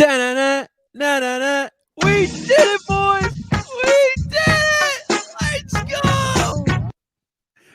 Da-na-na, na-na-na. We did it, boys! We did it! Let's go!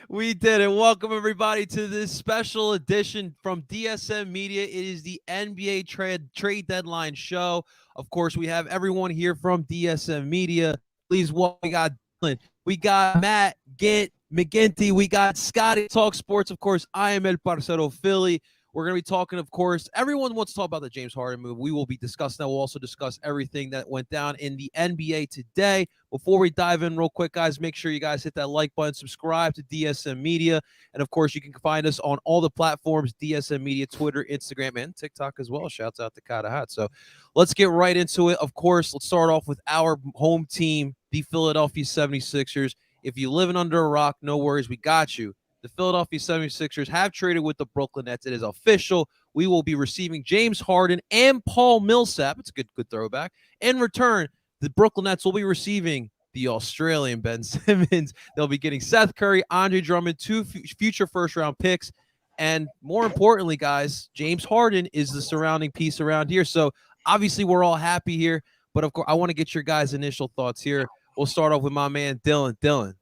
We did it. Welcome, everybody, to this special edition from DSM Media. It is the NBA trade deadline show. Of course, we have everyone here from DSM Media. Please welcome, we got Dylan, we got Matt, Gint, McGinty, we got Scotty, Talk Sports. Of course, I am El Parcero Philly. We're going to be talking, of course, everyone wants to talk about the James Harden move. We will be discussing that. We'll also discuss everything that went down in the NBA today. Before we dive in real quick, guys, make sure you guys hit that like button, subscribe to DSM Media. And, of course, you can find us on all the platforms, DSM Media, Twitter, Instagram, and TikTok as well. Shouts out to Kata Hat. So let's get right into it. Of course, let's start off with our home team, the Philadelphia 76ers. If you're living under a rock, no worries. We got you. The Philadelphia 76ers have traded with the Brooklyn Nets. It is official. We will be receiving James Harden and Paul Millsap. It's a good throwback. In return, the Brooklyn Nets will be receiving the Australian Ben Simmons. They'll be getting Seth Curry, Andre Drummond, two future first-round picks. And more importantly, guys, James Harden is the surrounding piece around here. So obviously we're all happy here. But, of course, I want to get your guys' initial thoughts here. We'll start off with my man, Dylan. Dylan,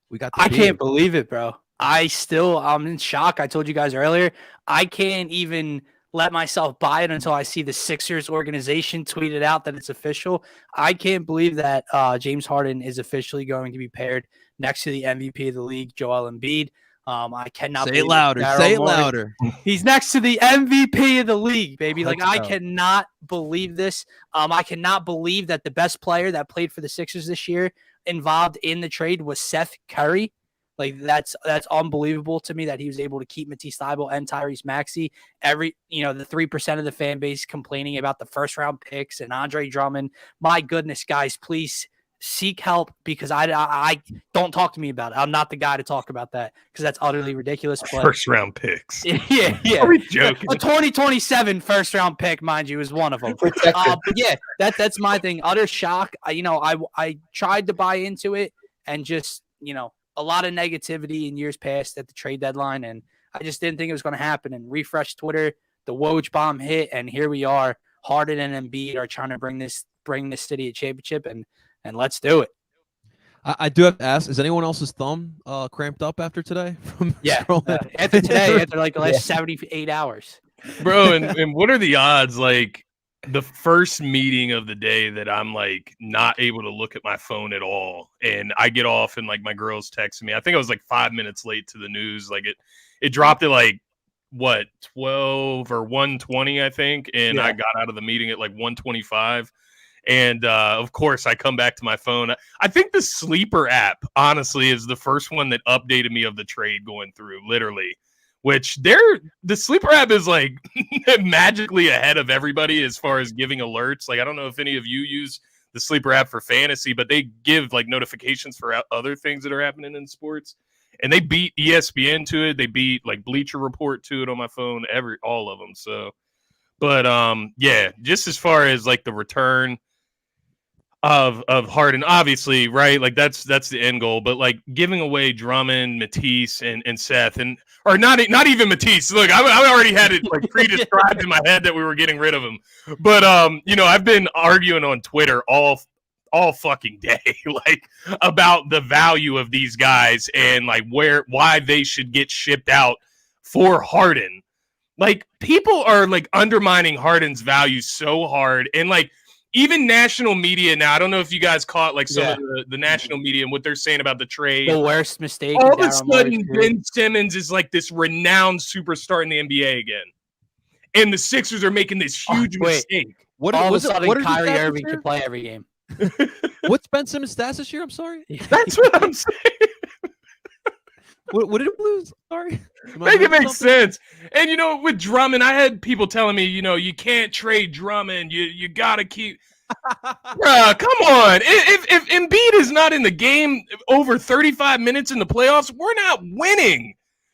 we got the I can't believe it, bro. I'm in shock. I told you guys earlier, I can't even let myself buy it until I see the Sixers organization tweeted out that it's official. I can't believe that James Harden is officially going to be paired next to the MVP of the league, Joel Embiid. I cannot say it louder. Say it louder. He's next to the MVP of the league, baby. I cannot believe this. I cannot believe that the best player that played for the Sixers this year involved in the trade was Seth Curry. That's unbelievable to me that he was able to keep Matisse Thybulle and Tyrese Maxey. The 3% of the fan base complaining about the first round picks and Andre Drummond. My goodness, guys, please seek help because I don't talk to me about it. I'm not the guy to talk about that because that's utterly ridiculous. But first round picks. Yeah. Are we joking? A 2027 first round pick, mind you, is one of them. But yeah, that's my thing. Utter shock. I tried to buy into it and just, a lot of negativity in years past at the trade deadline, and I just didn't think it was going to happen. And refresh Twitter, the Woj bomb hit, and here we are. Harden and Embiid are trying to bring this city a championship, and let's do it. I do have to ask: is anyone else's thumb cramped up after today? After today, after the last 78 hours, bro. And what are the odds? The first meeting of the day that I'm not able to look at my phone at all, and I get off and my girls text me. I think I was 5 minutes late to the news. It dropped at 12 or 1:20, I think, and I got out of the meeting at 1:25. And of course, I come back to my phone. I think the Sleeper app, honestly, is the first one that updated me of the trade going through, literally. Which the Sleeper app is magically ahead of everybody as far as giving alerts. I don't know if any of you use the Sleeper app for fantasy, but they give notifications for other things that are happening in sports. And they beat ESPN to it. They beat Bleacher Report to it on my phone, all of them. So, but yeah, just as far as the return of Harden, obviously, right? That's the end goal. But giving away Drummond, Matisse, and Seth, or not even Matisse. Look, I already had it pre-described in my head that we were getting rid of him. But I've been arguing on Twitter all fucking day, about the value of these guys and why they should get shipped out for Harden. People are undermining Harden's value so hard, and even national media now, I don't know if you guys caught some of the national media and what they're saying about the trade. The worst mistake. All of a sudden, Ben Simmons is this renowned superstar in the NBA again. And the Sixers are making this huge mistake. All of a sudden, Kyrie Irving can play every game. What's Ben Simmons' stats this year? I'm sorry. That's what I'm saying. What did it lose? Sorry. Make it make sense. And, with Drummond, I had people telling me, you can't trade Drummond. You got to keep. Bruh, come on. If Embiid is not in the game over 35 minutes in the playoffs, we're not winning.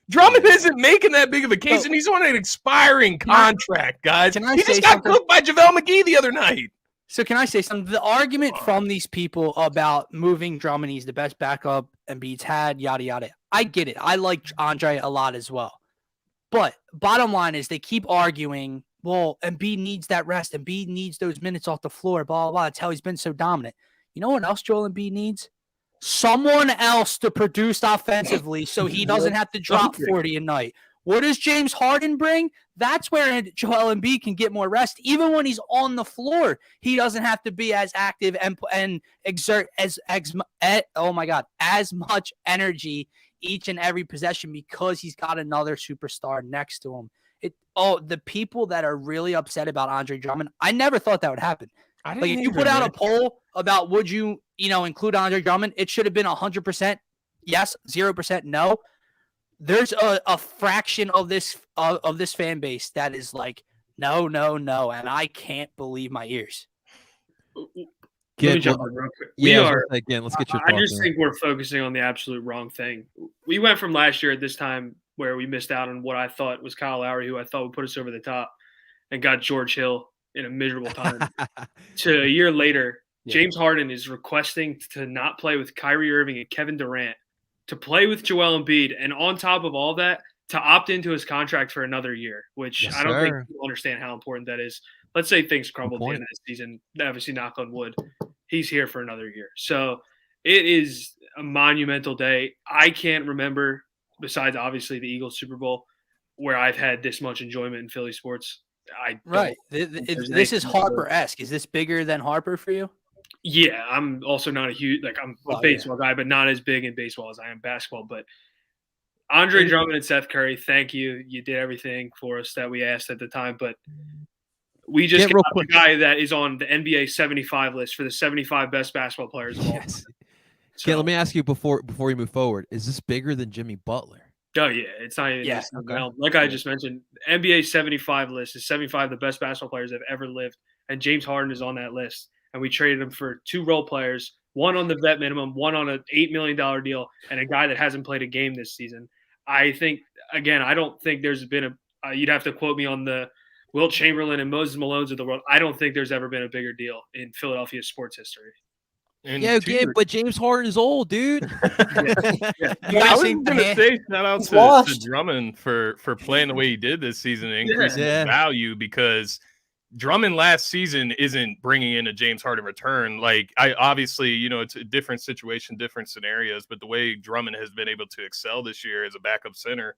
Drummond isn't making that big of a case, and he's on an expiring contract, guys. He just got cooked by JaVale McGee the other night. So can I say something? The argument from these people about moving Drummond, he's the best backup Embiid's had, yada, yada. I get it. I like Andre a lot as well. But bottom line is they keep arguing well, Embiid needs that rest. Embiid needs those minutes off the floor, blah, blah, blah. That's how he's been so dominant. You know what else Joel Embiid needs? Someone else to produce offensively so he doesn't have to drop 40 a night. What does James Harden bring? That's where Joel Embiid can get more rest. Even when he's on the floor, he doesn't have to be as active and exert as much energy each and every possession because he's got another superstar next to him. The people that are really upset about Andre Drummond, I never thought that would happen. Like if you put out a poll about would you include Andre Drummond, it should have been 100% yes, 0% no. There's a fraction of this fan base that is like no, and I can't believe my ears. Let me jump in real quick. Let's get your thoughts. I just think we're focusing on the absolute wrong thing. We went from last year at this time where we missed out on what I thought was Kyle Lowry, who I thought would put us over the top, and got George Hill in a miserable time. To a year later, James Harden is requesting to not play with Kyrie Irving and Kevin Durant, to play with Joel Embiid, and on top of all that, to opt into his contract for another year, which I don't think people understand how important that is. Let's say things crumble at the end of the season. Obviously, knock on wood, he's here for another year. So it is a monumental day. I can't remember, besides obviously the Eagles Super Bowl, where I've had this much enjoyment in Philly sports. This is Harper-esque. Is this bigger than Harper for you? Yeah, I'm also not I'm a baseball guy, but not as big in baseball as I am basketball. But Andre Drummond and Seth Curry, thank you. You did everything for us that we asked at the time. But we just got the guy that is on the NBA 75 list for the 75 best basketball players of all time. So, let me ask you before we move forward. Is this bigger than Jimmy Butler? Oh, yeah. It's not even Like I just mentioned, NBA 75 list is 75 of the best basketball players that have ever lived. And James Harden is on that list. And we traded him for 2 role players, one on the vet minimum, one on an $8 million deal, and a guy that hasn't played a game this season. I think, again, I don't think there's been you'd have to quote me on the Wilt Chamberlain and Moses Malones of the world. I don't think there's ever been a bigger deal in Philadelphia sports history. But James Harden is old, dude. I was going to say shout out to Drummond for playing the way he did this season and increasing his value, because Drummond last season isn't bringing in a James Harden return. Like, obviously, it's a different situation, different scenarios, but the way Drummond has been able to excel this year as a backup center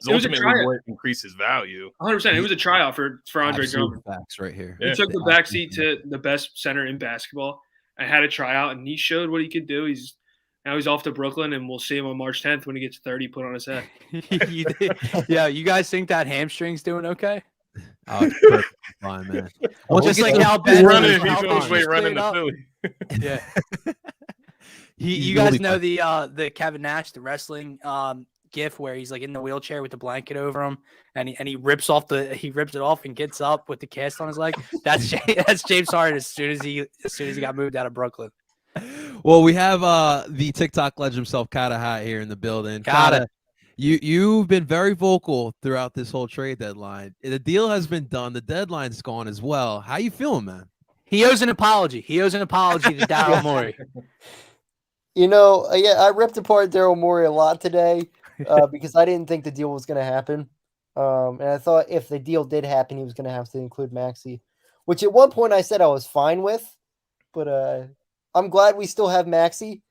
is ultimately what increases value. 100%. It was a tryout for Andre Drummond. Facts right here. He took the backseat to the best center in basketball. I had a tryout, and he showed what he could do. Now he's off to Brooklyn, and we'll see him on March 10th when he gets 30 put on his head. Yeah, you guys think that hamstring's doing okay? Oh, it's fine, man. Well, just like how Ben running to Philly. Yeah. You guys know the Kevin Nash, the wrestling gif where he's like in the wheelchair with the blanket over him, and he rips it off and gets up with the cast on his leg. That's James Harden as soon as he got moved out of Brooklyn. Well, we have the TikTok legend himself, Kata Hat, here in the building. Kata, you've been very vocal throughout this whole trade deadline. The deal has been done. The deadline's gone as well. How you feeling, man? He owes an apology. To Daryl Morey. I ripped apart Daryl Morey a lot today because I didn't think the deal was going to happen. And I thought if the deal did happen, he was going to have to include Maxey, which at one point I said I was fine with. But I'm glad we still have Maxey.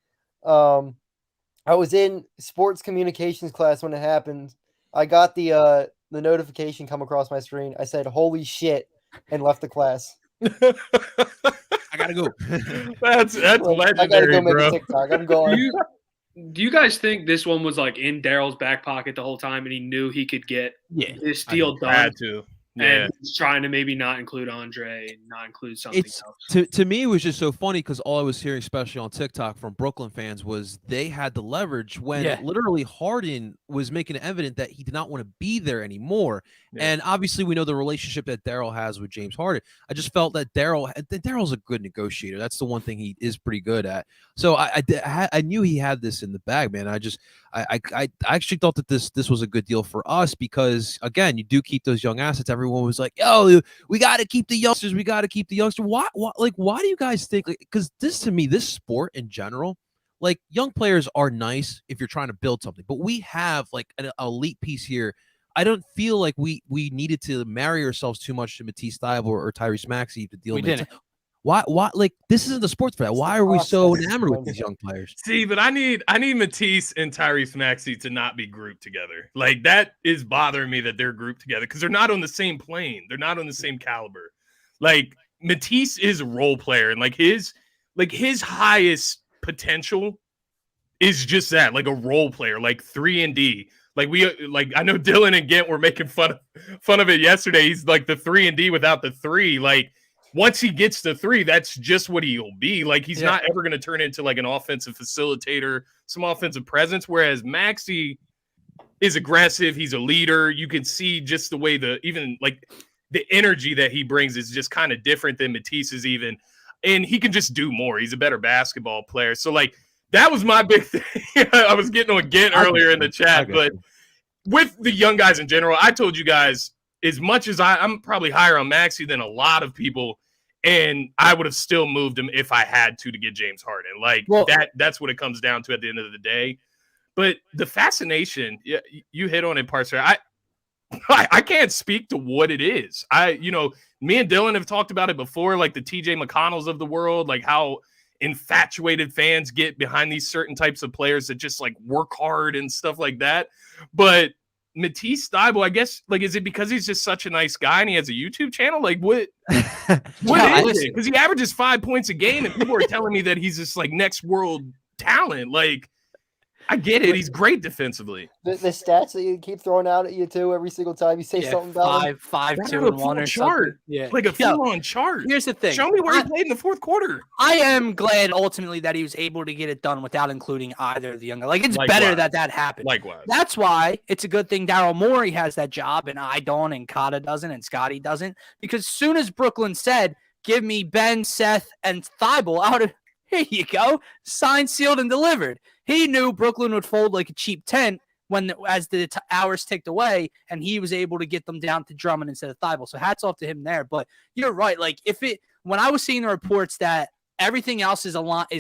I was in sports communications class when it happened. I got the notification come across my screen. I said, "Holy shit," and left the class. I gotta go. That's legendary, I gotta go make bro. a TikTok. I'm going. Do you guys think this one was like in Daryl's back pocket the whole time, and he knew he could get this deal done? Had to. Yeah. And he's trying to maybe not include Andre and not include something else. To me, it was just so funny because all I was hearing, especially on TikTok from Brooklyn fans, was they had the leverage when literally Harden was making it evident that he did not want to be there anymore. Yeah. And obviously, we know the relationship that Daryl has with James Harden. I just felt that Daryl's a good negotiator. That's the one thing he is pretty good at. So I knew he had this in the bag, man. I actually thought that this was a good deal for us because, again, you do keep those young assets. Everyone was like, "Yo, we got to keep the youngsters. We got to keep the youngsters." Why do you guys think? Because to me, this sport in general, like young players are nice if you're trying to build something, but we have like an elite piece here. I don't feel like we needed to marry ourselves too much to Matisse Thybulle or Tyrese Maxey to deal We with it. didn't. Why like this isn't the sports for that? Why are we so process enamored with behind these it. young players? See, but I need Matisse and Tyrese Maxey to not be grouped together. Like that is bothering me that they're grouped together because they're not on the same plane. They're not on the same caliber. Like Matisse is a role player, and like his highest potential is just that, like a role player, like 3-and-D. Like I know Dylan and Gent were making fun of it yesterday. He's like the 3-and-D without the 3. Like once he gets to 3, that's just what he'll be. Like he's not ever going to turn into like an offensive facilitator, some offensive presence. Whereas Maxey is aggressive. He's a leader. You can see just the way even like the energy that he brings is just kind of different than Matisse's even. And he can just do more. He's a better basketball player. So like that was my big thing. I was getting on Gent earlier in the chat, but with the young guys in general, I told you guys as much as I'm probably higher on Maxey than a lot of people. And I would have still moved him if I had to get James Harden. Like that's what it comes down to at the end of the day. But the fascination, you hit on it, Parser. I can't speak to what it is. Me and Dylan have talked about it before, like the TJ McConnells of the world, like how infatuated fans get behind these certain types of players that just like work hard and stuff like that. But Matisse Thybulle, I guess, like, is it because he's just such a nice guy and he has a YouTube channel? Like, what is it? Because he averages 5 points a game, and people are telling me that he's this like next world talent. Like, I get it. He's great defensively. The stats that you keep throwing out at you too every single time you say something about him. 5-2-1 or chart. Something. Yeah, like a full-on chart. Here's the thing. Show me where he played in the fourth quarter. I am glad ultimately that he was able to get it done without including either of the younger. Like it's better that happened. Likewise. That's why it's a good thing Daryl Morey has that job and I don't and Kata doesn't and Scotty doesn't. Because as soon as Brooklyn said, give me Ben, Seth, and Thybulle out of here you go, signed, sealed, and delivered. He knew Brooklyn would fold like a cheap tent as the hours ticked away, and he was able to get them down to Drummond instead of Thybulle. So hats off to him there. But you're right. Like when I was seeing the reports that everything else is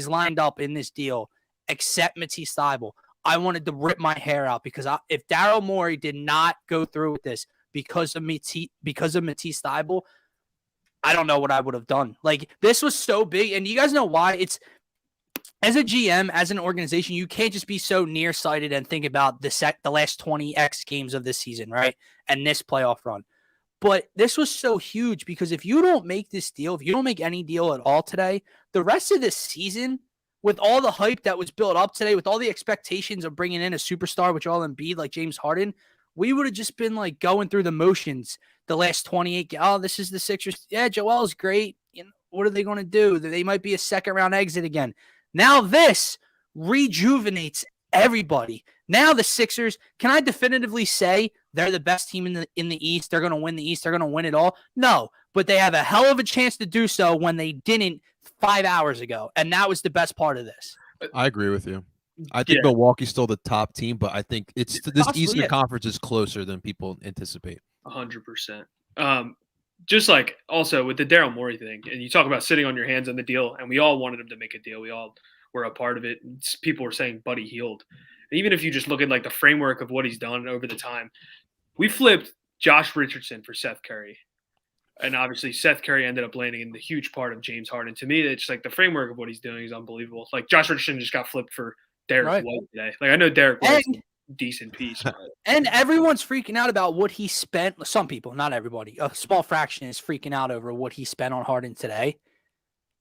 lined up in this deal except Matisse Thybulle, I wanted to rip my hair out because if Daryl Morey did not go through with this because of Matisse Thybulle, I don't know what I would have done. Like this was so big, and you guys know why? It's as a GM, as an organization, you can't just be so nearsighted and think about the last 20x games of this season, right? And this playoff run. But this was so huge because if you don't make this deal, if you don't make any deal at all today, the rest of this season, with all the hype that was built up today, with all the expectations of bringing in a superstar, which all Embiid like James Harden, we would have just been like going through the motions the last 28. Oh, this is the Sixers. Yeah, Joel's great. You know, what are they going to do? They might be a second round exit again. Now this rejuvenates everybody. Now the Sixers, can I definitively say they're the best team in the East? They're going to win the East. They're going to win it all? No, but they have a hell of a chance to do so when they didn't 5 hours ago, and that was the best part of this. I agree with you. I think Milwaukee's still the top team, but I think this Eastern Conference is closer than people anticipate. 100%. Just like also with the Daryl Morey thing, and you talk about sitting on your hands on the deal, and we all wanted him to make a deal. We all were a part of it. People were saying Buddy Hield. And even if you just look at like the framework of what he's done over the time, we flipped Josh Richardson for Seth Curry. And obviously Seth Curry ended up landing in the huge part of James Harden. To me, it's like the framework of what he's doing is unbelievable. Like Josh Richardson just got flipped for Derek White today. Like I know Derek White's a decent piece. But. And everyone's freaking out about what he spent. Some people, not everybody. A small fraction is freaking out over what he spent on Harden today.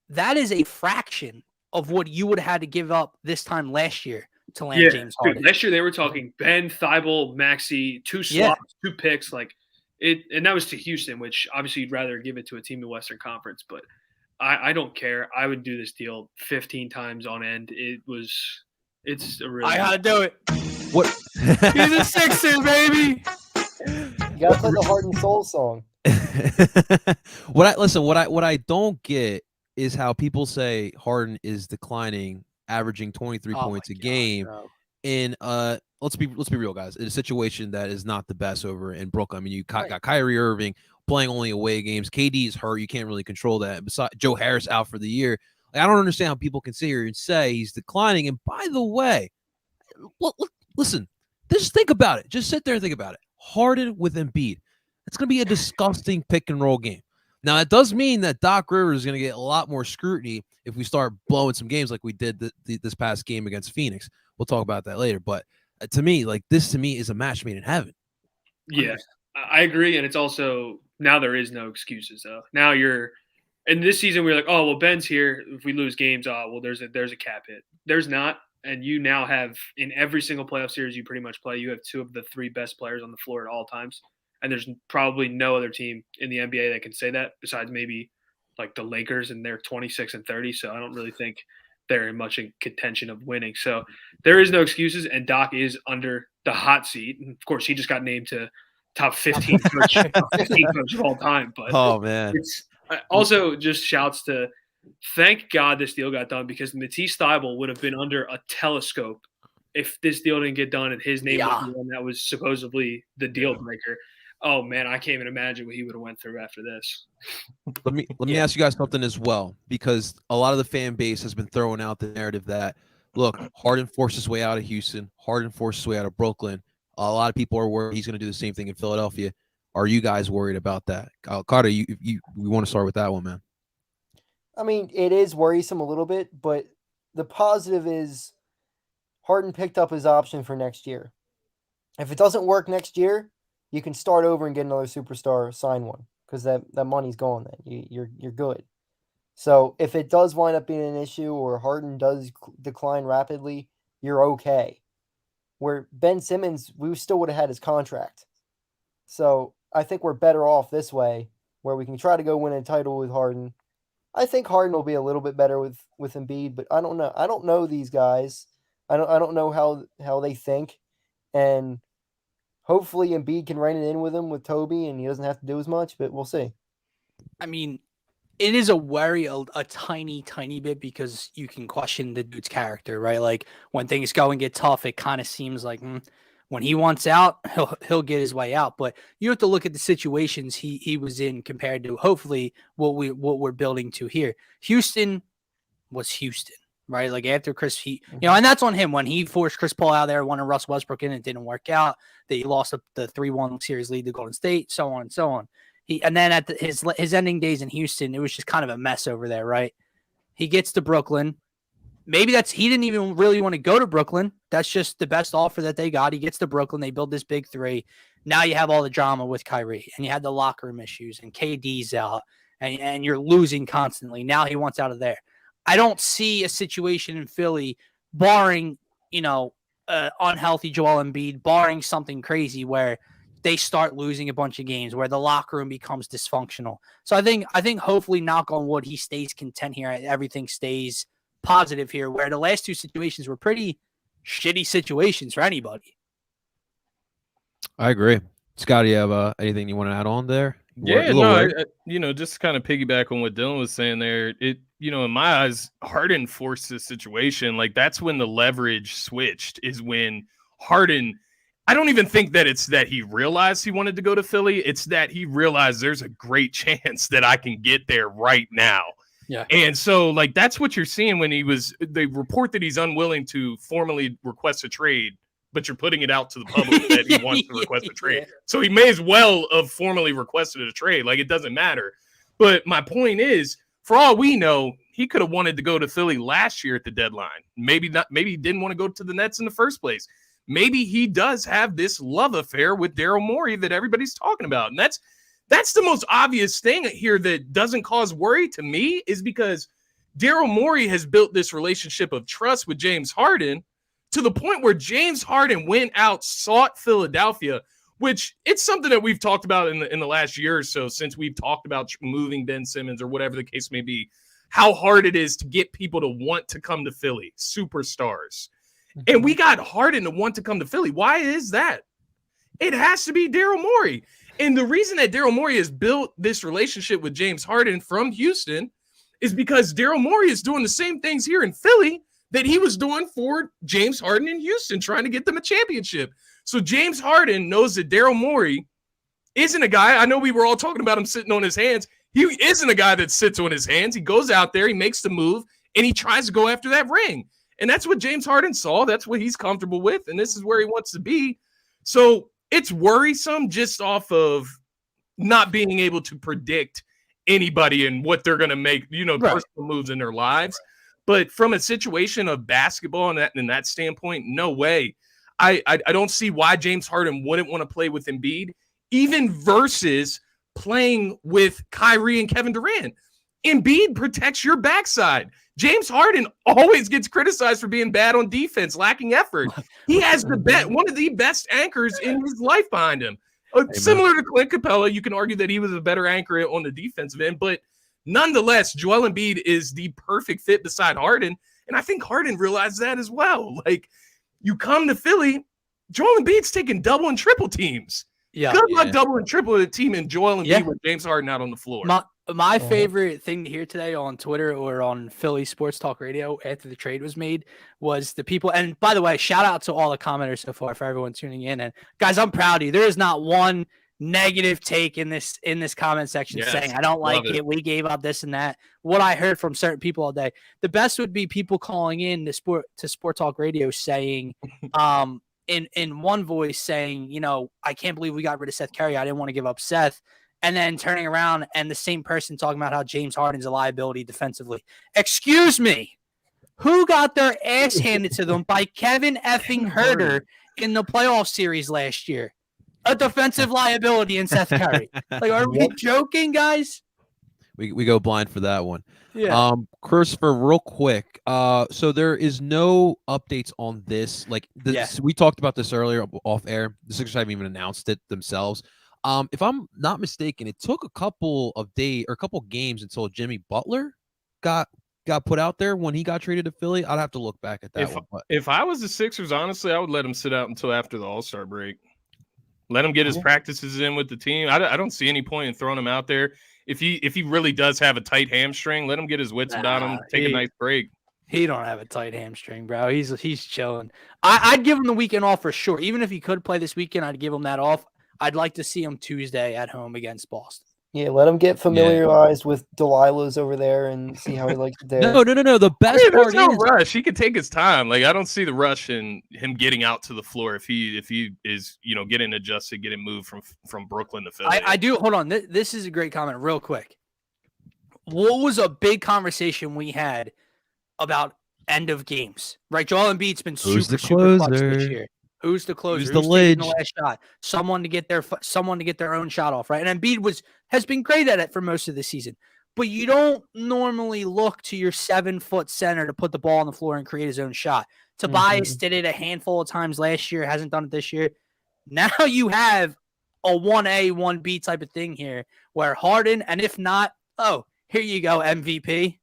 That is a fraction of what you would have had to give up this time last year to land James Harden. Dude, last year they were talking Ben, Thybulle, Maxey, 2 slots, 2 picks, like it, and that was to Houston, which obviously you'd rather give it to a team in the Western Conference, but I don't care. I would do this deal 15 times on end. It's a really. I gotta do it. What? He's a Sixer, baby. You gotta play the Heart and Soul song. What I don't get is how people say Harden is declining, averaging 23 points a game. Bro. In let's be real, guys. In a situation that is not the best over in Brooklyn. I mean, you got Kyrie Irving playing only away games. KD is hurt. You can't really control that. Besides, Joe Harris out for the year. Like, I don't understand how people can sit here and say he's declining. And by the way, listen, just think about it. Just sit there and think about it. Harden with Embiid. It's going to be a disgusting pick and roll game. Now, it does mean that Doc Rivers is going to get a lot more scrutiny if we start blowing some games like we did this past game against Phoenix. We'll talk about that later. But to me, this is a match made in heaven. Yeah, I agree. And it's also, now there is no excuses, though. Now you're – and this season we're like, oh, well, Ben's here. If we lose games, well, there's a cap hit. There's not. And you now have, in every single playoff series you pretty much play, you have 2 of the 3 best players on the floor at all times. And there's probably no other team in the NBA that can say that besides maybe like the Lakers, and they're 26-30. So I don't really think they're much in contention of winning. So there is no excuses, and Doc is under the hot seat. And of course, he just got named to top 15 coach of all time. But oh man, it's also just shouts to thank God this deal got done, because Matisse Thybulle would have been under a telescope if this deal didn't get done and his name was the one that was supposedly the deal breaker. Oh man, I can't even imagine what he would have went through after this. Let me ask you guys something as well, because a lot of the fan base has been throwing out the narrative that, look, Harden forced his way out of Houston, Harden forced his way out of Brooklyn. A lot of people are worried he's going to do the same thing in Philadelphia. Are you guys worried about that? Carter, we want to start with that one, man. I mean, it is worrisome a little bit, but the positive is Harden picked up his option for next year. If it doesn't work next year, you can start over and get another superstar, sign one, because that money's gone then. You're good. So if it does wind up being an issue or Harden does decline rapidly, you're okay. Where Ben Simmons, we still would have had his contract. So I think we're better off this way, where we can try to go win a title with Harden. I think Harden will be a little bit better with Embiid, but I don't know. I don't know these guys. I don't know how they think, and hopefully Embiid can rein it in with him with Toby, and he doesn't have to do as much, but we'll see. I mean, it is a worry a tiny, tiny bit, because you can question the dude's character, right? Like when things go and get tough, it kind of seems like when he wants out, he'll get his way out. But you have to look at the situations he was in compared to hopefully what we're building to here. Houston was Houston, right? Like after Chris, and that's on him when he forced Chris Paul out there, wanted Russ Westbrook in, it didn't work out. They lost the 3-1 series lead to Golden State, so on and so on. And then at his ending days in Houston, it was just kind of a mess over there, right? He gets to Brooklyn. Maybe he didn't even really want to go to Brooklyn. That's just the best offer that they got. He gets to Brooklyn. They build this big 3. Now you have all the drama with Kyrie, and you had the locker room issues, and KD's out, and you're losing constantly. Now he wants out of there. I don't see a situation in Philly, barring, unhealthy Joel Embiid, barring something crazy where they start losing a bunch of games, where the locker room becomes dysfunctional. So I think hopefully, knock on wood, he stays content here. Everything stays positive here, where the last 2 situations were pretty shitty situations for anybody. I agree. Scott, you have anything you want to add on there? Yeah, no, just kind of piggyback on what Dylan was saying there. It, in my eyes, Harden forced this situation. Like, that's when the leverage switched, is when Harden, I don't even think that it's that he realized he wanted to go to Philly. It's that he realized there's a great chance that I can get there right now. Yeah. And so, like, that's what you're seeing when they report that he's unwilling to formally request a trade, but you're putting it out to the public that he wants to request a trade. So he may as well have formally requested a trade. Like, it doesn't matter. But my point is, for all we know, he could have wanted to go to Philly last year at the deadline. Maybe not. Maybe he didn't want to go to the Nets in the first place. Maybe he does have this love affair with Daryl Morey that everybody's talking about. And that's the most obvious thing here that doesn't cause worry to me, is because Daryl Morey has built this relationship of trust with James Harden to the point where James Harden went out, sought Philadelphia, which it's something that we've talked about in the last year or so, since we've talked about moving Ben Simmons or whatever the case may be, how hard it is to get people to want to come to Philly, superstars. And we got Harden to want to come to Philly. Why is that? It has to be Daryl Morey. And the reason that Daryl Morey has built this relationship with James Harden from Houston is because Daryl Morey is doing the same things here in Philly that he was doing for James Harden in Houston, trying to get them a championship. So James Harden knows that Daryl Morey isn't a guy, I know we were all talking about him sitting on his hands. He isn't a guy that sits on his hands. He goes out there, he makes the move, and he tries to go after that ring. And that's what James Harden saw. That's what he's comfortable with, and this is where he wants to be. So it's worrisome just off of not being able to predict anybody and what they're going to make, personal moves in their lives. But from a situation of basketball and that standpoint, no way. I don't see why James Harden wouldn't want to play with Embiid, even versus playing with Kyrie and Kevin Durant. Embiid protects your backside. James Harden always gets criticized for being bad on defense, lacking effort. He has one of the best anchors in his life behind him. Similar to Clint Capella, you can argue that he was a better anchor on the defensive end, but nonetheless, Joel Embiid is the perfect fit beside Harden, and I think Harden realized that as well. Like, you come to Philly, Joel Embiid's taking double and triple teams. Yeah, good luck double and triple a team and Joel Embiid with James Harden out on the floor. My favorite thing to hear today on Twitter or on Philly Sports Talk Radio after the trade was made was the people. And by the way, shout out to all the commenters so far for everyone tuning in. And guys, I'm proud of you. There is not one negative take in this comment section saying I don't like it. We gave up this and that. What I heard from certain people all day, the best would be people calling in to Sport Talk Radio saying, in one voice saying, I can't believe we got rid of Seth Curry. I didn't want to give up Seth. And then turning around and the same person talking about how James Harden's a liability defensively. Excuse me. Who got their ass handed to them by Kevin effing Huerter in the playoff series last year? A defensive liability in Seth Curry. Like, are we joking, guys? We go blind for that one. Yeah. Christopher, real quick. So there is no updates on this. Like, we talked about this earlier off air. The Sixers haven't even announced it themselves. If I'm not mistaken, it took a couple games until Jimmy Butler got put out there when he got traded to Philly. I'd have to look back at that one. But if I was the Sixers, honestly, I would let him sit out until after the All-Star break. Let him get his practices in with the team. I don't see any point in throwing him out there. If he really does have a tight hamstring, let him get his wits about him, take a nice break. He don't have a tight hamstring, bro. He's chilling. I'd give him the weekend off for sure. Even if he could play this weekend, I'd give him that off. I'd like to see him Tuesday at home against Boston. Yeah, let him get familiarized with Delilah's over there and see how he likes it there. No. The best part there's no rush. He could take his time. Like, I don't see the rush in him getting out to the floor if he is getting adjusted, getting moved from Brooklyn to Philly. I do. Hold on. This is a great comment. Real quick. What was a big conversation we had about end of games? Right, Joel Embiid's been super clutch this year. Who's the closer? Who's the last shot? Someone to get their own shot off, right? And Embiid has been great at it for most of the season. But you don't normally look to your 7-foot center to put the ball on the floor and create his own shot. Tobias did it a handful of times last year, hasn't done it this year. Now you have a 1A, 1B type of thing here where Harden, and if not, here you go, MVP.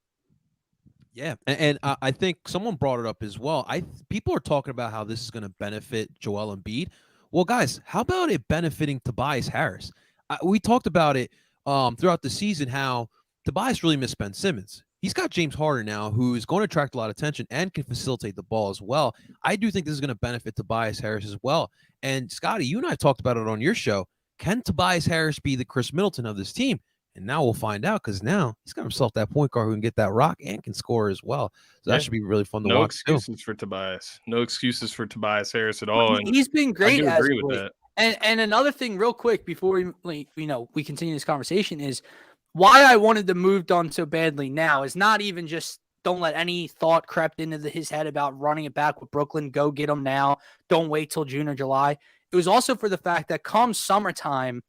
Yeah, and I think someone brought it up as well. People are talking about how this is going to benefit Joel Embiid. Well, guys, how about it benefiting Tobias Harris? We talked about it throughout the season, how Tobias really missed Ben Simmons. He's got James Harden now, who is going to attract a lot of attention and can facilitate the ball as well. I do think this is going to benefit Tobias Harris as well. And Scotty, you and I talked about it on your show. Can Tobias Harris be the Chris Middleton of this team? And now we'll find out, because now he's got himself that point guard who can get that rock and can score as well. So that should be really fun to watch. No excuses for Tobias. No excuses for Tobias Harris at all. And he's been great. I agree with that. And another thing, real quick, before we continue this conversation, is why I wanted to move Dunn so badly now is not even just don't let any thought crept into his head about running it back with Brooklyn. Go get him now. Don't wait till June or July. It was also for the fact that come summertime,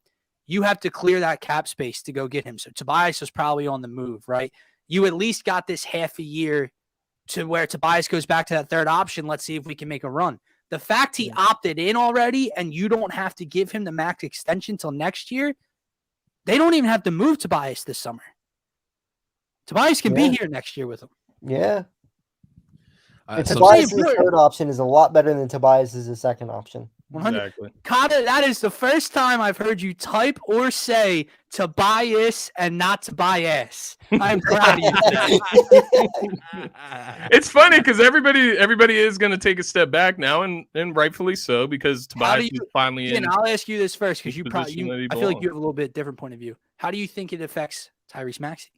you have to clear that cap space to go get him. So Tobias was probably on the move, right? You at least got this half a year to where Tobias goes back to that third option. Let's see if we can make a run. The fact he opted in already and you don't have to give him the max extension till next year, they don't even have to move Tobias this summer. Tobias can be here next year with him. Yeah. Tobias' third option is a lot better than Tobias' second option. 100. Exactly. Carter, that is the first time I've heard you type or say Tobias and not Tobias. I'm proud of you. It's funny because everybody is going to take a step back now, and rightfully so, because Tobias is finally in. I'll ask you this first, because I feel like you have a little bit different point of view. How do you think it affects Tyrese Maxey?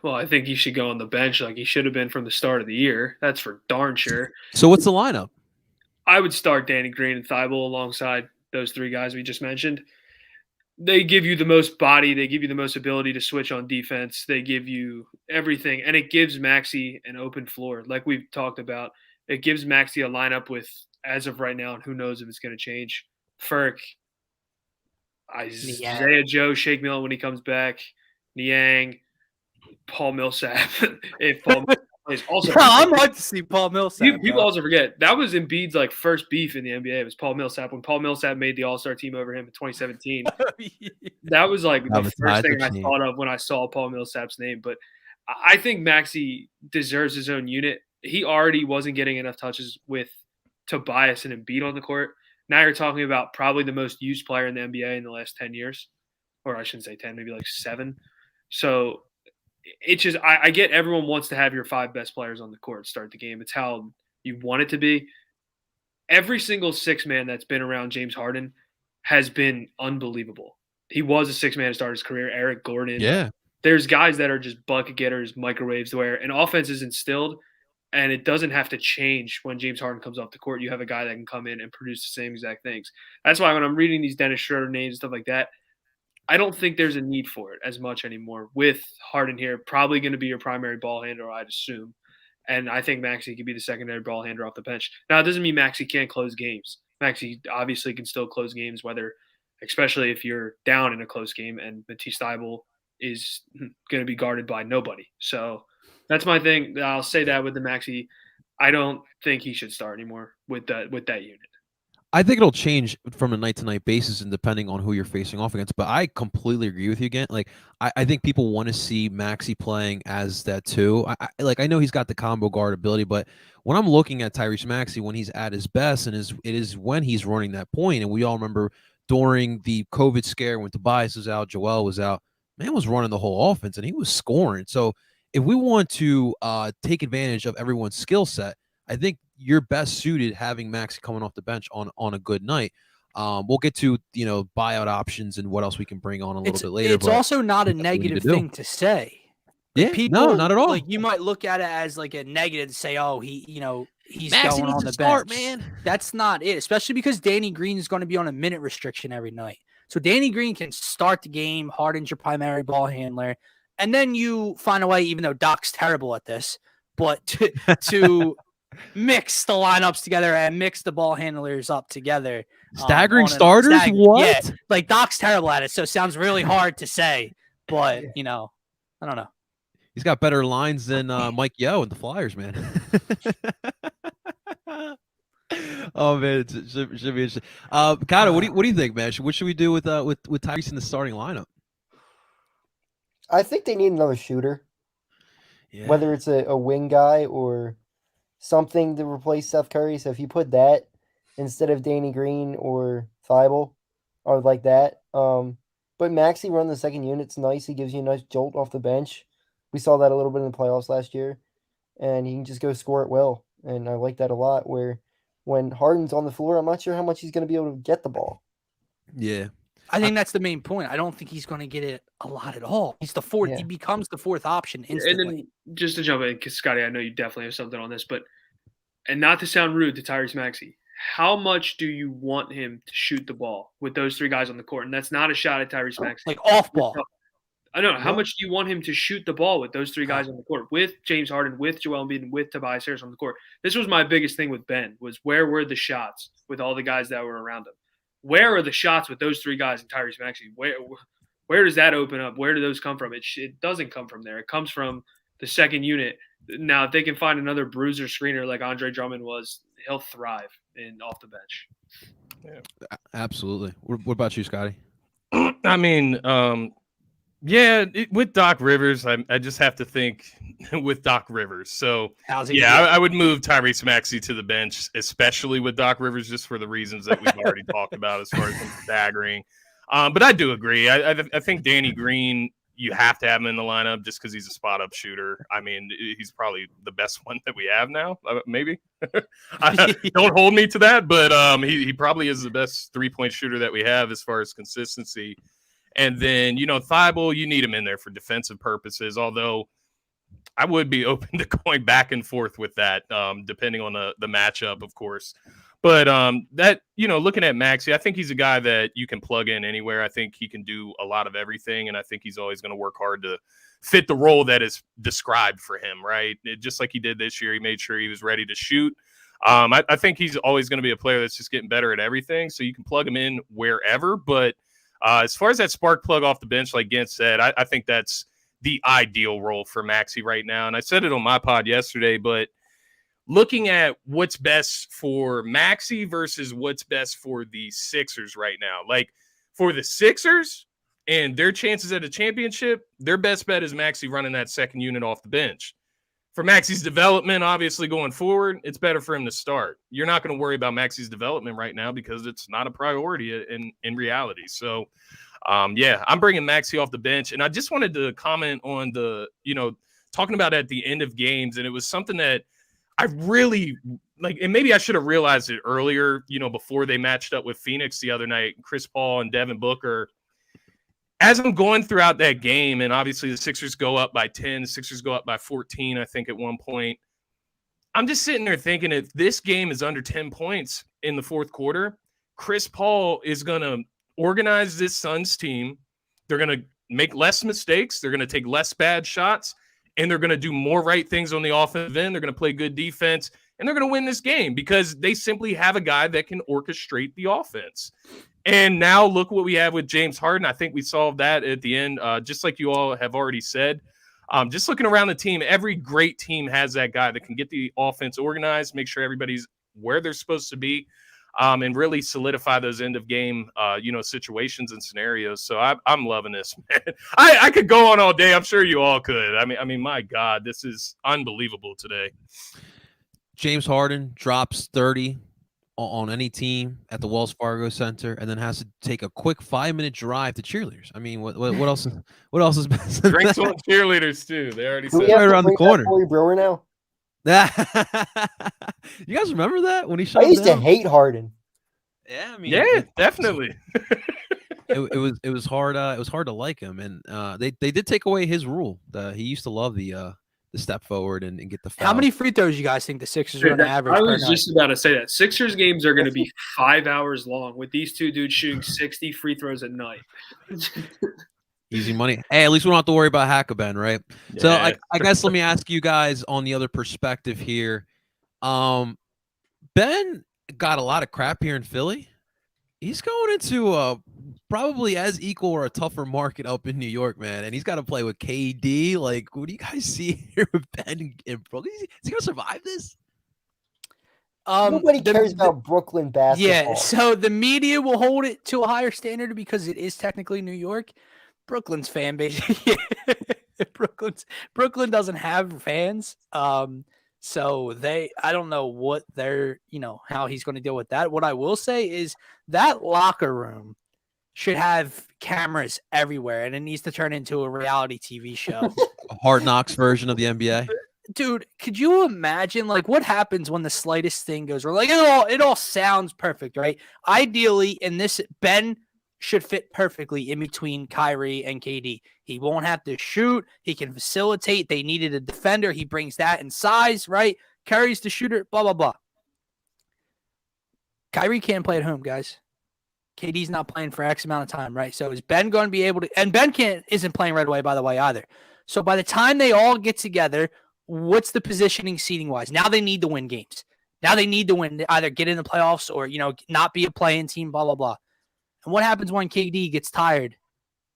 Well, I think he should go on the bench like he should have been from the start of the year. That's for darn sure. So what's the lineup? I would start Danny Green and Thibault alongside those three guys we just mentioned. They give you the most body. They give you the most ability to switch on defense. They give you everything. And it gives Maxey an open floor. Like we've talked about, it gives Maxey a lineup with, as of right now, and who knows if it's going to change, Ferk, Isaiah Joe, Shake Milton when he comes back, Niang, Paul Millsap. If Paul Millsap plays. Also, I'm hyped to see Paul Millsap. People also forget that was Embiid's like first beef in the NBA. It was Paul Millsap when Paul Millsap made the All-Star team over him in 2017. That was like the first thing I thought of when I saw Paul Millsap's name. But I think Maxey deserves his own unit. He already wasn't getting enough touches with Tobias and Embiid on the court. Now you're talking about probably the most used player in the NBA in the last 10 years. Or I shouldn't say 10, maybe like 7. So it's just I get everyone wants to have your 5 best players on the court start the game. It's how you want it to be. Every single 6-man that's been around James Harden has been unbelievable. He was a 6-man to start his career. Eric Gordon. Yeah. There's guys that are just bucket getters, microwaves, where an offense is instilled and it doesn't have to change when James Harden comes off the court. You have a guy that can come in and produce the same exact things. That's why when I'm reading these Dennis Schroeder names and stuff like that, I don't think there's a need for it as much anymore. With Harden here, probably going to be your primary ball handler, I'd assume. And I think Maxey could be the secondary ball handler off the bench. Now, it doesn't mean Maxey can't close games. Maxey obviously can still close games, especially if you're down in a close game, and Matisse Thybulle is going to be guarded by nobody. So that's my thing. I'll say that with the Maxey. I don't think he should start anymore with that unit. I think it'll change from a night-to-night basis and depending on who you're facing off against. But I completely agree with you again. Like, I think people want to see Maxey playing as that too. I know he's got the combo guard ability, but when I'm looking at Tyrese Maxey when he's at his best, and it is when he's running that point, and we all remember during the COVID scare when Tobias was out, Joel was out, man was running the whole offense and he was scoring. So if we want to take advantage of everyone's skill set, I think you're best suited having Maxey coming off the bench on a good night. We'll get to buyout options and what else we can bring on a little bit later. It's also not a negative thing to say. Yeah, people, no, not at all. Like you might look at it as like a negative to say, oh, he's Maxey going on the start, bench. Man. That's not it, especially because Danny Green is going to be on a minute restriction every night. So Danny Green can start the game. Harden's your primary ball handler, and then you find a way, even though Doc's terrible at this, but to mix the lineups together and mix the ball handlers up together. Staggering starters? What? Yeah, like Doc's terrible at it, so it sounds really hard to say, but I don't know. He's got better lines than Mike Yo and the Flyers, man. Oh man, it should be interesting. Kato, what do you think, man? What should we do with Tyrese in the starting lineup? I think they need another shooter. Yeah. Whether it's a wing guy or something to replace Seth Curry. So if you put that instead of Danny Green or Thybulle or like that. But Maxey run the second unit's nice. He gives you a nice jolt off the bench. We saw that a little bit in the playoffs last year. And he can just go score at will. And I like that a lot, where when Harden's on the floor, I'm not sure how much he's going to be able to get the ball. Yeah. I think that's the main point. I don't think he's going to get it a lot at all. He's the fourth. Yeah. He becomes the fourth option instantly. And then just to jump in, because Scotty, I know you definitely have something on this, and not to sound rude to Tyrese Maxey, how much do you want him to shoot the ball with those 3 guys on the court? And that's not a shot at Tyrese Maxey. Like off ball. I don't know. How much do you want him to shoot the ball with those 3 guys on the court, with James Harden, with Joel Embiid, and with Tobias Harris on the court? This was my biggest thing with Ben, was where were the shots with all the guys that were around him? Where are the shots with those 3 guys and Tyrese Maxey? Where does that open up? Where do those come from? It doesn't come from there. It comes from the second unit. Now, if they can find another bruiser screener like Andre Drummond was, he'll thrive off the bench. Yeah. Absolutely. What about you, Scotty? I mean, with Doc Rivers, I just have to think with Doc Rivers. So, I would move Tyrese Maxey to the bench, especially with Doc Rivers, just for the reasons that we've already talked about as far as him staggering. But I do agree. I think Danny Green, you have to have him in the lineup just because he's a spot-up shooter. I mean, he's probably the best one that we have now, maybe. Don't hold me to that, but he probably is the best three-point shooter that we have as far as consistency. And then, Thybulle, you need him in there for defensive purposes, although I would be open to going back and forth with that, depending on the matchup, of course. But that, looking at Maxey, I think he's a guy that you can plug in anywhere. I think he can do a lot of everything, and I think he's always going to work hard to fit the role that is described for him, right? Just like he did this year, he made sure he was ready to shoot. I think he's always going to be a player that's just getting better at everything, so you can plug him in wherever. But as far as that spark plug off the bench, like Gant said, I think that's the ideal role for Maxey right now. And I said it on my pod yesterday, but looking at what's best for Maxey versus what's best for the Sixers right now, like for the Sixers and their chances at a championship, their best bet is Maxey running that second unit off the bench. For Maxey's development, obviously going forward, it's better for him to start. You're not going to worry about Maxey's development right now because it's not a priority in reality. So, I'm bringing Maxey off the bench. And I just wanted to comment on the, talking about at the end of games, and it was something that I really like, and maybe I should have realized it earlier, before they matched up with Phoenix the other night, Chris Paul and Devin Booker. As I'm going throughout that game, and obviously the Sixers go up by 10, the Sixers go up by 14, I think at one point, I'm just sitting there thinking if this game is under 10 points in the fourth quarter, Chris Paul is going to organize this Suns team. They're going to make less mistakes. They're going to take less bad shots. And they're going to do more right things on the offensive end. They're going to play good defense, and they're going to win this game because they simply have a guy that can orchestrate the offense. And now look what we have with James Harden. I think we solved that at the end, just like you all have already said. Just looking around the team, every great team has that guy that can get the offense organized, make sure everybody's where they're supposed to be, and really solidify those end of game, situations and scenarios. So I'm loving this, man. I could go on all day. I'm sure you all could. I mean, my God, this is unbelievable today. James Harden drops 30 on any team at the Wells Fargo Center, and then has to take a quick 5-minute drive to cheerleaders. I mean, what else? What else is best? Drinks on cheerleaders too. They already said right around the corner. Corey Brewer now. You guys remember that when he shut I used down? to hate Harden. Yeah, I mean, definitely. it was hard. It was hard to like him, and they did take away his rule. He used to love the step forward and get the foul. How many free throws you guys think the Sixers are going to average? I was just about to say that. Sixers games are going to be 5 hours long with these two dudes shooting 60 free throws at night. Easy money. Hey, at least we don't have to worry about Hackabin, right? Yeah. So I guess let me ask you guys on the other perspective here. Ben got a lot of crap here in Philly. He's going into probably as equal or a tougher market up in New York, man. And he's got to play with KD. Like, what do you guys see here with Ben in Brooklyn? Is he going to survive this? Nobody cares about Brooklyn basketball. Yeah, so the media will hold it to a higher standard because it is technically New York. Brooklyn's fan base, Brooklyn doesn't have fans. So I don't know what how he's going to deal with that. What I will say is that locker room should have cameras everywhere, and it needs to turn into a reality TV show. A Hard Knocks version of the NBA. Dude, could you imagine what happens when the slightest thing goes wrong? It all sounds perfect, right? Ideally, in this, Ben should fit perfectly in between Kyrie and KD. He won't have to shoot. He can facilitate. They needed a defender. He brings that in size, right? Curry's the shooter, blah, blah, blah. Kyrie can't play at home, guys. KD's not playing for X amount of time, right? So is Ben going to be able to – and Ben isn't playing right away, by the way, either. So by the time they all get together, what's the positioning seating-wise? Now they need to win games. Now they need to win, either get in the playoffs or, not be a play-in team, blah, blah, blah. And what happens when KD gets tired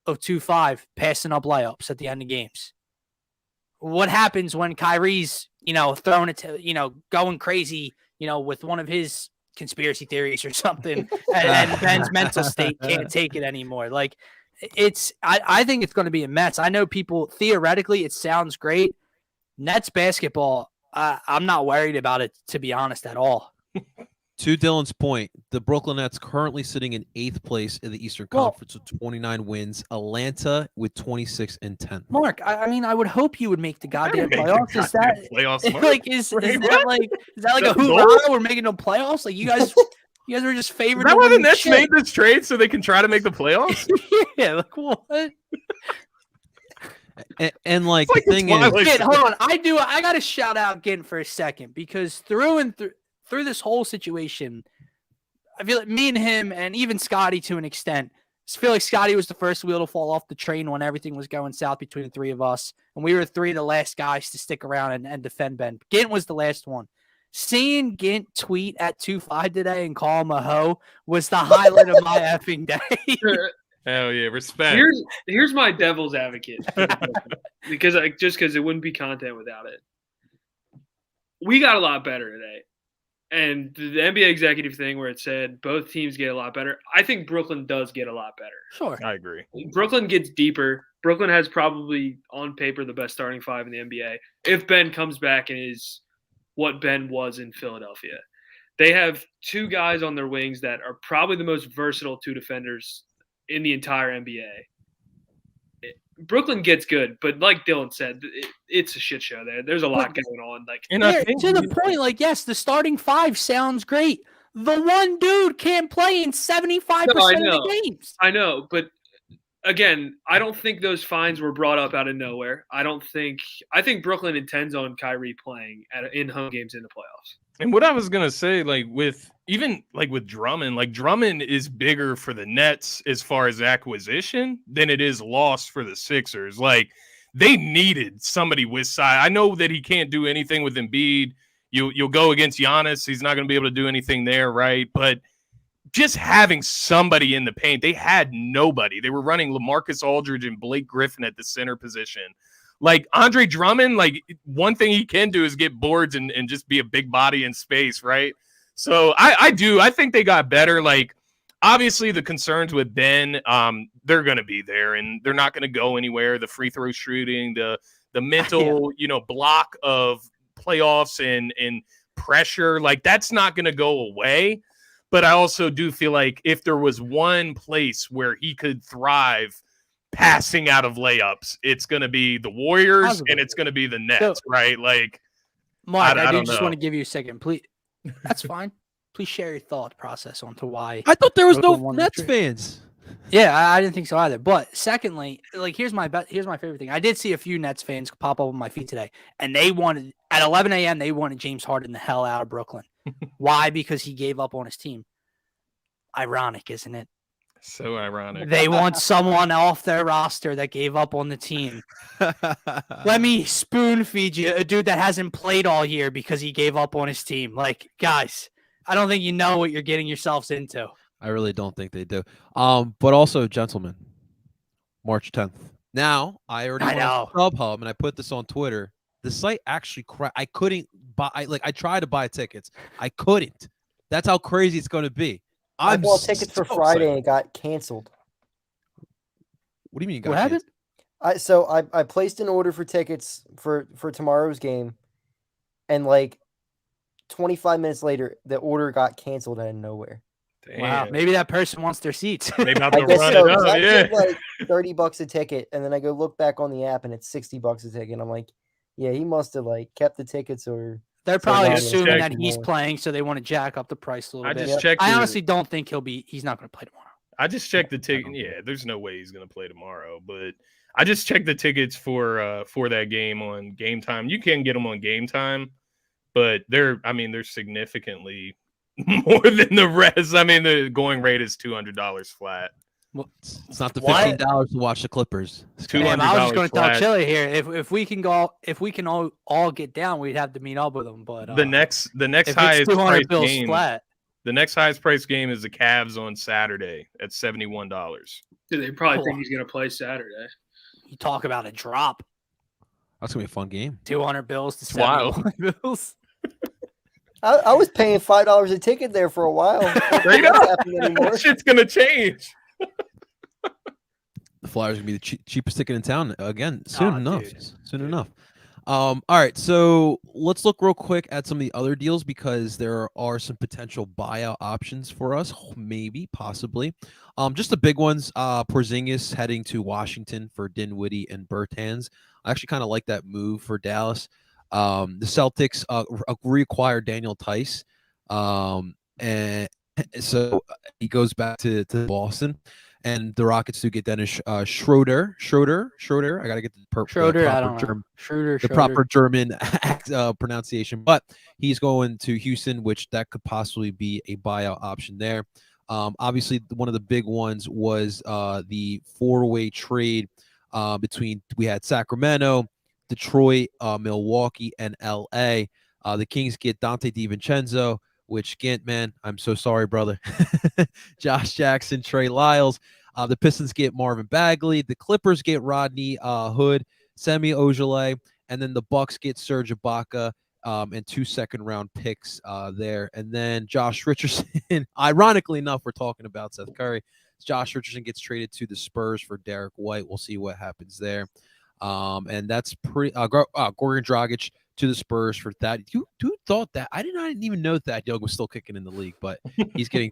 of 2-5 passing up layups at the end of games? What happens when Kyrie's, throwing it to, going crazy, with one of his conspiracy theories or something, and Ben's mental state can't take it anymore? I think it's going to be a mess. I know people, theoretically, it sounds great. Nets basketball, I'm not worried about it, to be honest, at all. To Dylan's point, the Brooklyn Nets currently sitting in 8th place in the Eastern Conference with 29 wins. Atlanta with 26 and 10. Mark, I would hope you would make the goddamn playoffs. Is that a hoorah? We're making no playoffs. Like you guys were just favored. Is that why the Nets made this trade so they can try to make the playoffs? Yeah, what? And the thing is, hold on. I got to shout out Gint for a second because through this whole situation, I feel like me and him, and even Scotty to an extent, I feel like Scotty was the first wheel to fall off the train when everything was going south between the three of us. And we were three of the last guys to stick around and defend Ben. Gint was the last one. Seeing Gint tweet at 2-5 today and call him a hoe was the highlight of my effing day. Hell yeah, respect. Here's my devil's advocate. because it wouldn't be content without it. We got a lot better today. And the NBA executive thing where it said both teams get a lot better, I think Brooklyn does get a lot better. Sure. I agree. Brooklyn gets deeper. Brooklyn has probably, on paper, the best starting five in the NBA. If Ben comes back and is what Ben was in Philadelphia. They have two guys on their wings that are probably the most versatile two defenders in the entire NBA. Brooklyn gets good, but like Dylan said, it's a shit show there. There's a lot going on. I think to the point, like, yes, the starting five sounds great. The one dude can't play in 75% of the games. I know, but again, I don't think those fines were brought up out of nowhere. I think Brooklyn intends on Kyrie playing in home games in the playoffs. And what I was gonna say, with Drummond, Drummond is bigger for the Nets as far as acquisition than it is lost for the Sixers. They needed somebody with size. I know that he can't do anything with Embiid. You'll go against Giannis. He's not going to be able to do anything there, right? But just having somebody in the paint, they had nobody. They were running LaMarcus Aldridge and Blake Griffin at the center position. Andre Drummond, one thing he can do is get boards and just be a big body in space, right? So I think they got better. Obviously the concerns with Ben, they're going to be there and they're not going to go anywhere. The free throw shooting, the mental, block of playoffs and pressure, that's not going to go away. But I also do feel like if there was one place where he could thrive passing out of layups, it's going to be the Warriors and it's going to be the Nets, right? Mark, I do just want to give you a second. Please, that's fine. Please share your thought process onto why. I thought there was no Nets fans. Yeah, I didn't think so either. But secondly, here's my favorite thing. I did see a few Nets fans pop up on my feed today, and they wanted at 11 a.m. They wanted James Harden the hell out of Brooklyn. Why? Because he gave up on his team. Ironic, isn't it? So ironic. They want someone off their roster that gave up on the team. Let me spoon feed you a dude that hasn't played all year because he gave up on his team. Guys, I don't think you know what you're getting yourselves into. I really don't think they do. But also, gentlemen, March 10th. Now, I already went on StubHub and I put this on Twitter. The site actually I couldn't buy. I tried to buy tickets. I couldn't. That's how crazy it's going to be. I bought tickets for Friday and it got canceled. What do you mean? What happened? I placed an order for tickets for tomorrow's game, and 25 minutes later, the order got canceled out of nowhere. Damn. Wow, maybe that person wants their seats. They about to run it up. Yeah, $30 a ticket, and then I go look back on the app, and it's $60 a ticket. And I'm like, yeah, he must have kept the tickets, or they're probably assuming that he's playing, so they want to jack up the price a little bit. I honestly don't think he's not going to play tomorrow. I just checked the ticket. Yeah, there's no way he's going to play tomorrow, but I just checked the tickets for that game on Game Time. You can get them on Game Time, but they're significantly more than the rest. The going rate is $200 flat. Well, it's not the $15 to watch the Clippers. Damn, I was just going to tell Chili here if we can all get down, we'd have to meet up with them. But the next highest price game, flat. The next highest price game is the Cavs on Saturday at $71. They probably think he's going to play Saturday. You talk about a drop. That's gonna be a fun game. 200 bills to 71 bills. I was paying $5 a ticket there for a while. That shit's gonna change. The Flyers are gonna be the cheapest ticket in town again soon enough. Soon enough. All right, so let's look real quick at some of the other deals because there are some potential buyout options for us, maybe, possibly. Just the big ones: Porzingis heading to Washington for Dinwiddie and Bertans. I actually kind of like that move for Dallas. The Celtics reacquired Daniel Tice, and so he goes back to Boston. And the Rockets do get Dennis Schroeder. I got to get the Schroeder, I proper don't know. term. Schroeder, The proper German pronunciation, but he's going to Houston, which that could possibly be a buyout option there. Obviously, one of the big ones was the four-way trade between we had Sacramento, Detroit, Milwaukee, and LA. The Kings get Dante DiVincenzo, which Gint, man, I'm so sorry, brother. Josh Jackson, Trey Lyles. The Pistons get Marvin Bagley. The Clippers get Rodney Hood, Semi Ojeleye, and then the Bucks get Serge Ibaka and 2 second-round picks there. And then Josh Richardson, ironically enough, we're talking about Seth Curry. Josh Richardson gets traded to the Spurs for Derek White. We'll see what happens there. And that's pretty Goran Dragic to the Spurs for that. You thought that I didn't even know that Young was still kicking in the league, but he's getting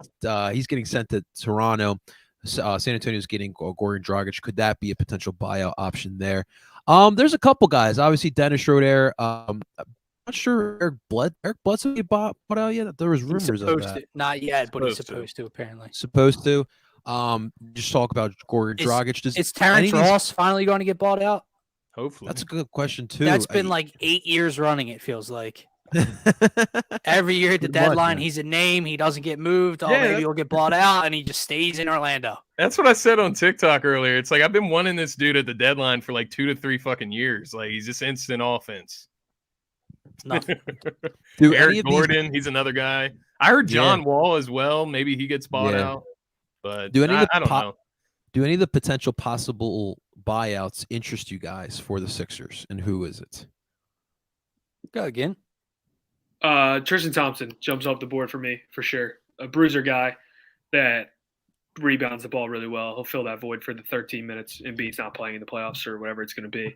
sent to Toronto. San Antonio's getting Goran Dragic. Could that be a potential buyout option there? There's a couple guys. Obviously, Dennis Schroeder. I'm not sure Eric Bledsoe get bought out yet. There was rumors of that. Not yet, but he's supposed to apparently. Supposed to. Just talk about Goran Dragic. Is Terrence Ross finally going to get bought out? Hopefully. That's a good question too. That's been like 8 years running, it feels like. Every year at the deadline, he's a name. He doesn't get moved. Maybe he'll get bought out, and he just stays in Orlando. That's what I said on TikTok earlier. It's like I've been wanting this dude at the deadline for like 2 to 3 fucking years. Like he's just instant offense. Nothing. Dude, Eric Gordon, he's another guy. I heard John Wall as well. Maybe he gets bought out. But I don't know. Do any of the potential possible buyouts interest you guys for the Sixers, and who is it? Go again. Tristan Thompson jumps off the board for me for sure. A bruiser guy that rebounds the ball really well. He'll fill that void for the 13 minutes Embiid's not playing in the playoffs or whatever it's going to be.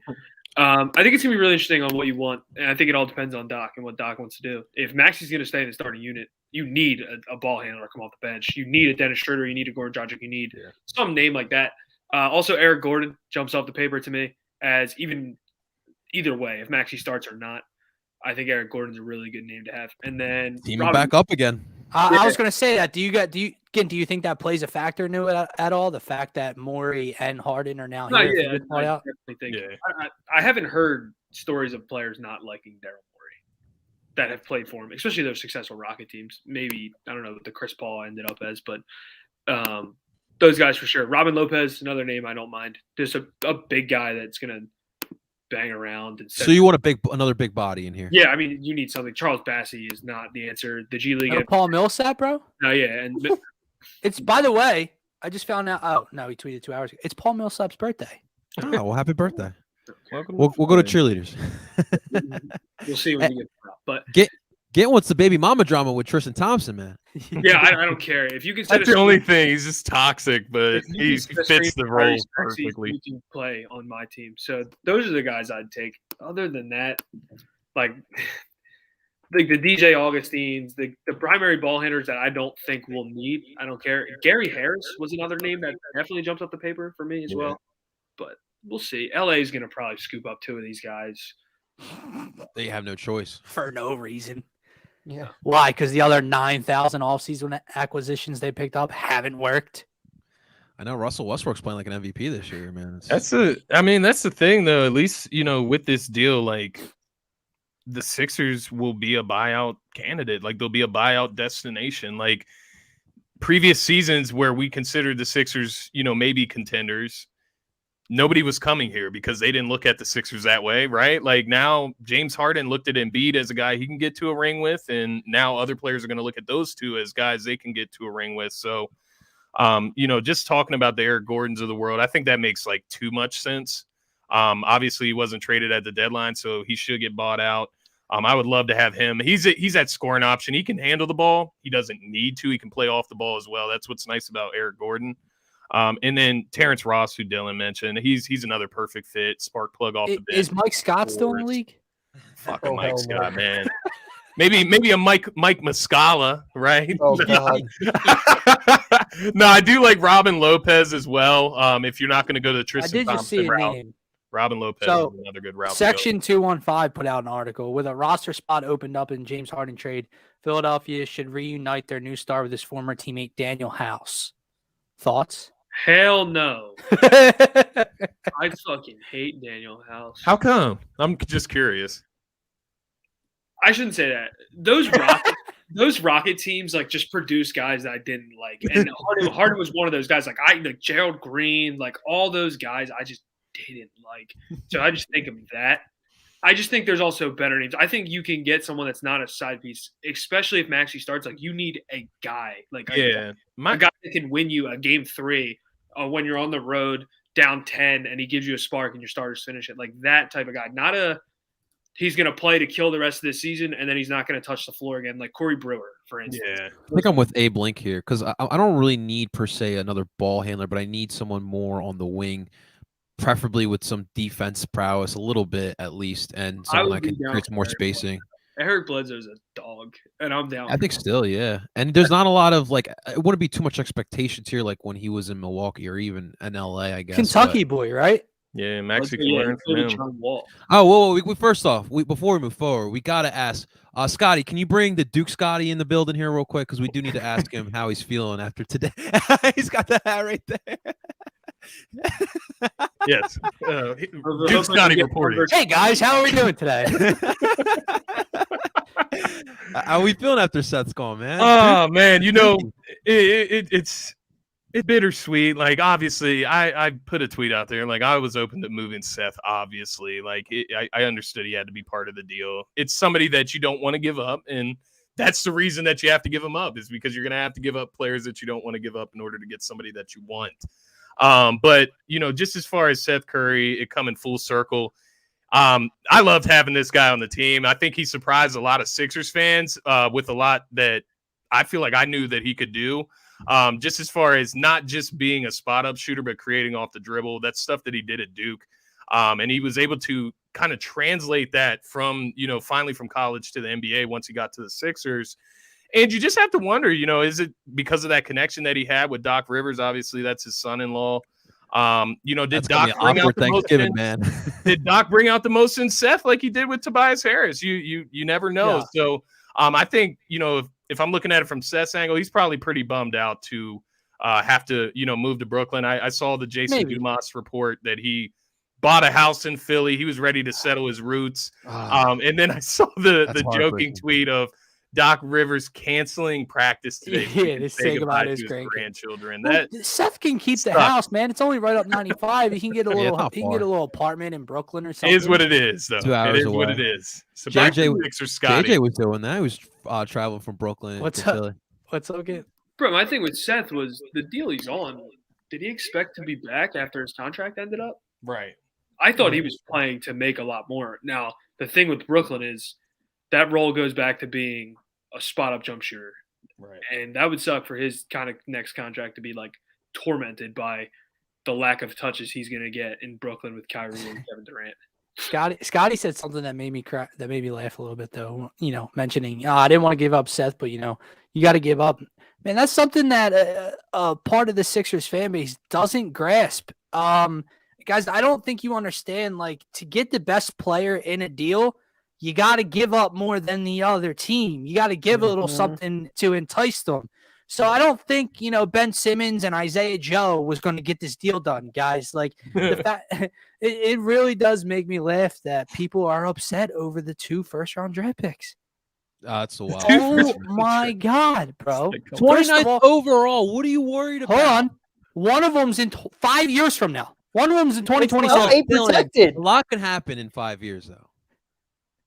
I think it's going to be really interesting on what you want, and I think it all depends on Doc and what Doc wants to do. If Maxi's going to stay in the starting unit, you need a ball handler come off the bench. You need a Dennis Schroeder. You need a Goran Dragic. You need some name like that. Also, Eric Gordon jumps off the paper to me as either way, if Maxi starts or not. I think Eric Gordon's a really good name to have. And then teaming back up again. I was going to say that. Do you think that plays a factor into it at all? The fact that Morey and Harden are now here. Yeah, I definitely think. Yeah. I haven't heard stories of players not liking Daryl Morey that have played for him, especially those successful Rocket teams. Maybe I don't know what the Chris Paul ended up as, but those guys for sure. Robin Lopez, another name I don't mind. Just a big guy that's going to bang around. So you want another big body in here? Yeah, I mean, you need something. Charles Bassey is not the answer. The G League. Paul Millsap, bro? No, yeah. And it's, by the way, I just found out. Oh, no, he tweeted 2 hours ago. It's Paul Millsap's birthday. Oh, well, happy birthday. We'll go to cheerleaders. We'll see when we get out. But Get what's the baby mama drama with Tristan Thompson, man. Yeah, I don't care. If you can that's the only thing. He's just toxic, but he fits the role perfectly. He can play on my team. So those are the guys I'd take. Other than that, like the DJ Augustines, the primary ball handlers that I don't think we'll need. I don't care. Gary Harris was another name that definitely jumps up the paper for me as well. But we'll see. LA is going to probably scoop up 2 of these guys. They have no choice. For no reason. Yeah. Why? Because the other 9,000 offseason acquisitions they picked up haven't worked. I know Russell Westbrook's playing like an MVP this year, man. That's the thing, though. At least, with this deal, like the Sixers will be a buyout candidate. Like they'll be a buyout destination. Like previous seasons where we considered the Sixers, maybe contenders, nobody was coming here because they didn't look at the Sixers that way, right? Like now James Harden looked at Embiid as a guy he can get to a ring with, and now other players are going to look at those two as guys they can get to a ring with. So, just talking about the Eric Gordons of the world, I think that makes like too much sense. Obviously he wasn't traded at the deadline, so he should get bought out. I would love to have him. He's that scoring option. He can handle the ball. He doesn't need to. He can play off the ball as well. That's what's nice about Eric Gordon. And then Terrence Ross, who Dylan mentioned, he's another perfect fit. Spark plug off the bench. Is Mike Scott still in the league? Fucking Mike Scott, man. Maybe a Mike Muscala, right? Oh, God. No, I do like Robin Lopez as well. If you're not going to go to the Tristan I did just Thompson see a route, name. Robin Lopez So, is another good route. Section 215 put out an article with a roster spot opened up in James Harden trade. Philadelphia should reunite their new star with his former teammate Daniel House. Thoughts? Hell no. I fucking hate Daniel House. How come? I'm just curious. I shouldn't say that. Those Rocket teams like just produce guys that I didn't like, and Harden was one of those guys. Like Gerald Green, like all those guys, I just didn't like. So I just think of that. I just think there's also better names. I think you can get someone that's not a side piece, especially if Maxey starts. Like you need a guy, like a guy that can win you a game 3 when you're on the road down 10, and he gives you a spark and your starters finish it. Like that type of guy, not a. He's going to play to kill the rest of the season, and then he's not going to touch the floor again, like Corey Brewer, for instance. Yeah. I think I'm with Abe Link here because I don't really need, per se, another ball handler, but I need someone more on the wing, preferably with some defense prowess, a little bit at least, and someone that can create some more spacing. Eric Bledsoe's a dog, and I'm down. I think still, yeah. And there's not a lot of, like, it wouldn't be too much expectations here, like when he was in Milwaukee or even in LA, I guess. Kentucky boy, right? Yeah, Maxey can learn from him. Oh, whoa, first off, before we move forward, we got to ask, Scotty, can you bring the Duke Scotty in the building here real quick? Because we do need to ask him how he's feeling after today. He's got the hat right there. Yes. Duke Scotty reporting. Hey, guys, how are we doing today? How are we feeling after Seth's gone, man? Oh, man, you know, it's bittersweet. Like, obviously, I put a tweet out there. Like, I was open to moving Seth, obviously. Like, I understood he had to be part of the deal. It's somebody that you don't want to give up, and that's the reason that you have to give him up, is because you're going to have to give up players that you don't want to give up in order to get somebody that you want. But, you know, just as far as Seth Curry, it coming full circle, I loved having this guy on the team. I think he surprised a lot of Sixers fans with a lot that I feel like I knew that he could do. Just as far as not just being a spot-up shooter, but creating off the dribble. That's stuff that he did at Duke. And he was able to kind of translate that from, you know, finally from college to the NBA once he got to the Sixers. And you just have to wonder, you know, is it because of that connection that he had with Doc Rivers? Obviously, that's his son-in-law. You know, did Doc bring out the most man? Did Doc bring out the most in Seth like he did with Tobias Harris? You never know. Yeah. So I think, you know, if I'm looking at it from Seth's angle, he's probably pretty bummed out to have to, you know, move to Brooklyn. I saw the Jason Dumas report that he bought a house in Philly. He was ready to settle his roots. And then I saw the joking tweet of Doc Rivers canceling practice today. Yeah, to say goodbye to his grandchildren. Well, Seth can keep the house, man. It's only right up 95. He can get a little. He can get a little apartment in Brooklyn or something. It is what it is, though. 2 hours it is away. what it is. So JJ was doing that. He was traveling from Brooklyn. What's up? What's up, again? Bro, my thing with Seth was the deal he's on. Did he expect to be back after his contract ended up? Right. I thought he was playing to make a lot more. Now, the thing with Brooklyn is that role goes back to being a spot-up jump shooter. Right. And that would suck for his kind of next contract to be, like, tormented by the lack of touches he's going to get in Brooklyn with Kyrie and Kevin Durant. Scotty said something that made me cry, that made me laugh a little bit, though, you know, mentioning, I didn't want to give up Seth, but, you know, you got to give up. Man, that's something that part of the Sixers fan base doesn't grasp. Guys, I don't think you understand, like, to get the best player in a deal, you got to give up more than the other team. You got to give a little something to entice them. So I don't think, you know, Ben Simmons and Isaiah Joe was going to get this deal done, guys. Like, the fact, it really does make me laugh that people are upset over the 2 first-round draft picks. That's a wild. Oh, my God, bro. 29th overall. What are you worried about? Hold on. One of them's in 5 years from now. One of them's in 2027. Protected. A lot can happen in 5 years, though.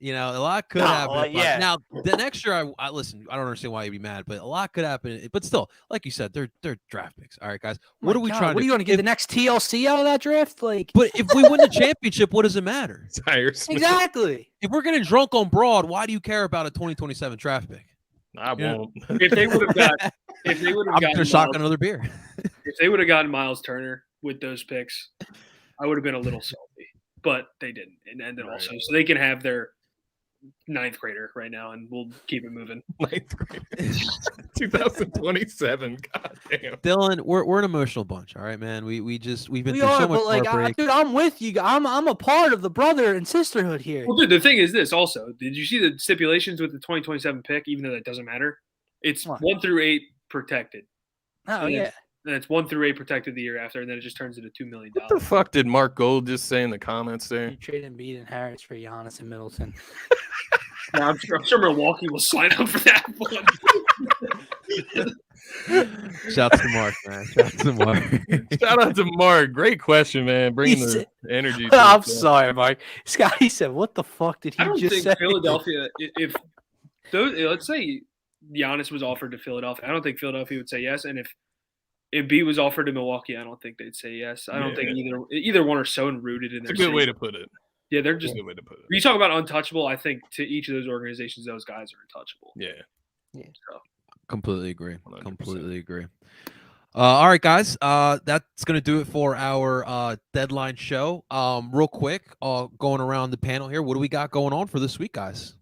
You know, a lot could happen. Yeah. Now, the next year, I listen. I don't understand why you'd be mad, but a lot could happen. But still, like you said, they're draft picks. All right, guys. What are we trying? What are you going to get the next TLC out of that draft? Like, but if we win the championship, what does it matter? Exactly. If we're getting drunk on broad, why do you care about a 2027 draft pick? I won't. If they would have got, I'm gonna shotgun another beer. If they would have gotten Miles Turner with those picks, I would have been a little salty. But they didn't, and then also, so they can have their 9th grader right now, and we'll keep it moving. 9th grader, 2027. God damn, Dylan, we're an emotional bunch. All right, man. We've been through so much heartbreak. Dude, I'm with you. I'm a part of the brother and sisterhood here. Well, dude, the thing is this. Also, did you see the stipulations with the 2027 pick? Even though that doesn't matter, it's 1 through 8 protected. Oh yeah. and it's 1 through 8 protected the year after, and then it just turns into $2 million. What the fuck did Mark Gold just say in the comments there? You trade Embiid and Harris for Giannis and Middleton. Yeah, I'm sure Milwaukee will sign up for that one. Shouts to Mark, man. Shouts to Mark. Shout out to Mark. Great question, man. Bringing the energy. I'm sorry, Mark. Scotty said, "What the fuck did he just say?" I don't think Philadelphia. If those, let's say Giannis was offered to Philadelphia, I don't think Philadelphia would say yes. And if Embiid was offered to Milwaukee, I don't think they'd say yes. I don't think either one are so rooted in their. It's a good way to put it. Yeah, they're just. Good way to put it. When you talk about untouchable, I think to each of those organizations, those guys are untouchable. Yeah. So. Completely agree. 100%. Completely agree. All right, guys. That's gonna do it for our deadline show. Real quick, going around the panel here. What do we got going on for this week, guys?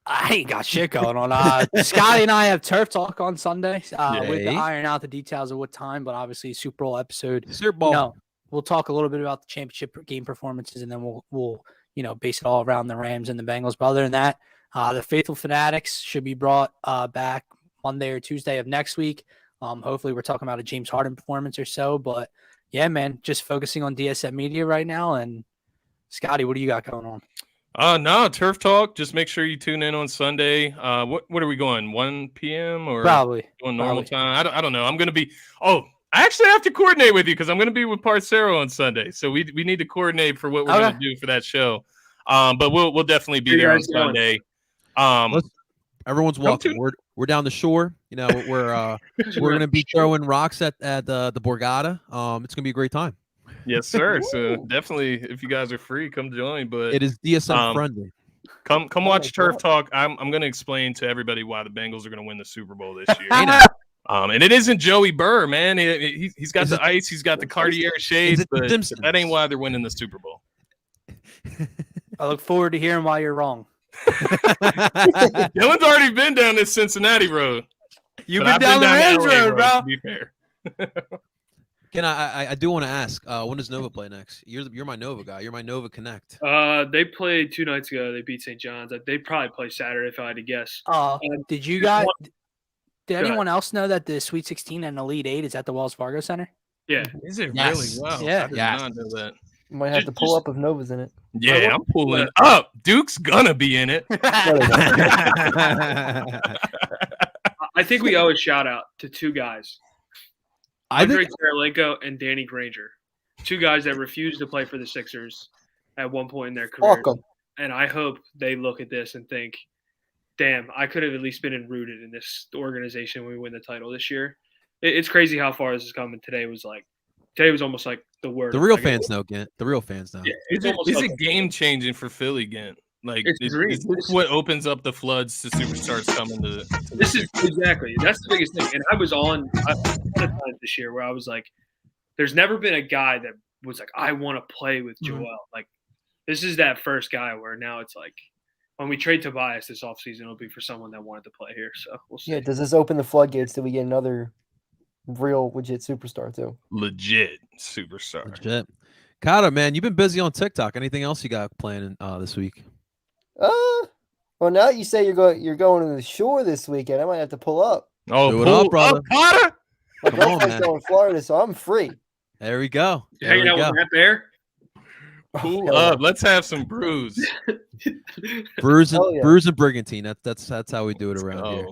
I ain't got shit going on. Scotty and I have turf talk on Sunday. With the iron out the details of what time, but obviously Super Bowl episode. Super Bowl. No, we'll talk a little bit about the championship game performances, and then we'll base it all around the Rams and the Bengals. But other than that, the Faithful Fanatics should be brought back Monday or Tuesday of next week. Hopefully we're talking about a James Harden performance or so. But yeah, man, just focusing on DSM Media right now. And Scotty, what do you got going on? No, Turf Talk. Just make sure you tune in on Sunday. What are we going? 1 p.m. or probably on normal time? I don't know. I'm gonna be. Oh, I actually have to coordinate with you because I'm gonna be with Parcero on Sunday. So we need to coordinate for what we're gonna do for that show. But we'll definitely be there on Sunday. Everyone's welcome. We're down the shore. We're gonna be throwing rocks at the Borgata. It's gonna be a great time. Yes, sir. So definitely, if you guys are free, come join. But it is DSM friendly. Come watch Turf Talk. I'm going to explain to everybody why the Bengals are going to win the Super Bowl this year. And it isn't Joey Burr, man. He's got the ice. He's got the Cartier shades, but that ain't why they're winning the Super Bowl. I look forward to hearing why you're wrong. Dylan's already been down this Cincinnati road. You've been down the Rams road, bro. To be fair. Ken, I do want to ask, when does Nova play next? You're my Nova guy. You're my Nova Connect. They played 2 nights ago. They beat St. John's. They probably play Saturday if I had to guess. Did anyone else know that the Sweet 16 and Elite 8 is at the Wells Fargo Center? Yeah. Is it really? Wow. Yeah. I did not know that. You might have to pull up if Nova's in it. Yeah, I'm pulling up. Duke's gonna be in it. I think we owe a shout out to 2 guys. Andre Kirilenko and Danny Granger, 2 guys that refused to play for the Sixers at one point in their career. And I hope they look at this and think, damn, I could have at least been rooted in this organization when we win the title this year. It's crazy how far this has come. And today was almost like the word. The real fans know, Gent. The real fans know. Yeah, is it game changing for Philly, Gent? Like, is this what opens up the floods to superstars coming to this is exactly. That's the biggest thing. And I was on this year where I was like, there's never been a guy that was like, I want to play with Joel. Mm-hmm. Like, this is that first guy where now it's like, when we trade Tobias this offseason, it'll be for someone that wanted to play here. So we'll see. Yeah, does this open the floodgates till we get another real legit superstar too? Legit superstar. Legit. Kata, man, you've been busy on TikTok. Anything else you got planned this week? Well, now you say you're going to the shore this weekend. I might have to pull up. Oh, pull up, brother. My girlfriend's going to Florida, so I'm free. There we go. Hanging out with Matt Bear. Pull up. Let's have some brews. Brews and brigantine. That's how we do it around here.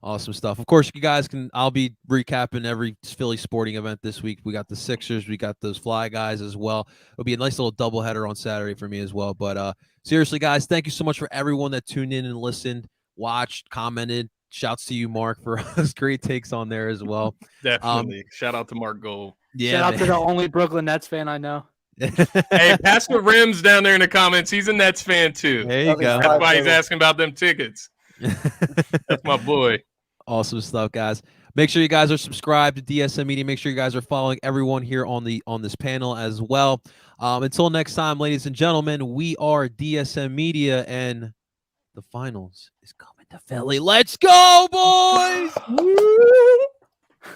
Awesome stuff. Of course, you guys I'll be recapping every Philly sporting event this week. We got the Sixers. We got those Fly guys as well. It'll be a nice little doubleheader on Saturday for me as well. But seriously, guys, thank you so much for everyone that tuned in and listened, watched, commented. Shouts to you, Mark, for those great takes on there as well. Definitely. Shout out to Mark Gold. Yeah, shout out to the only Brooklyn Nets fan I know. Hey, Pastor Rims down there in the comments. He's a Nets fan too. There you go. That's why he's asking about them tickets. That's my boy. Awesome stuff, guys. Make sure you guys are subscribed to DSM Media. Make sure you guys are following everyone here on this panel as well. Until next time, ladies and gentlemen, we are DSM Media, and the finals is coming to Philly. Let's go, boys!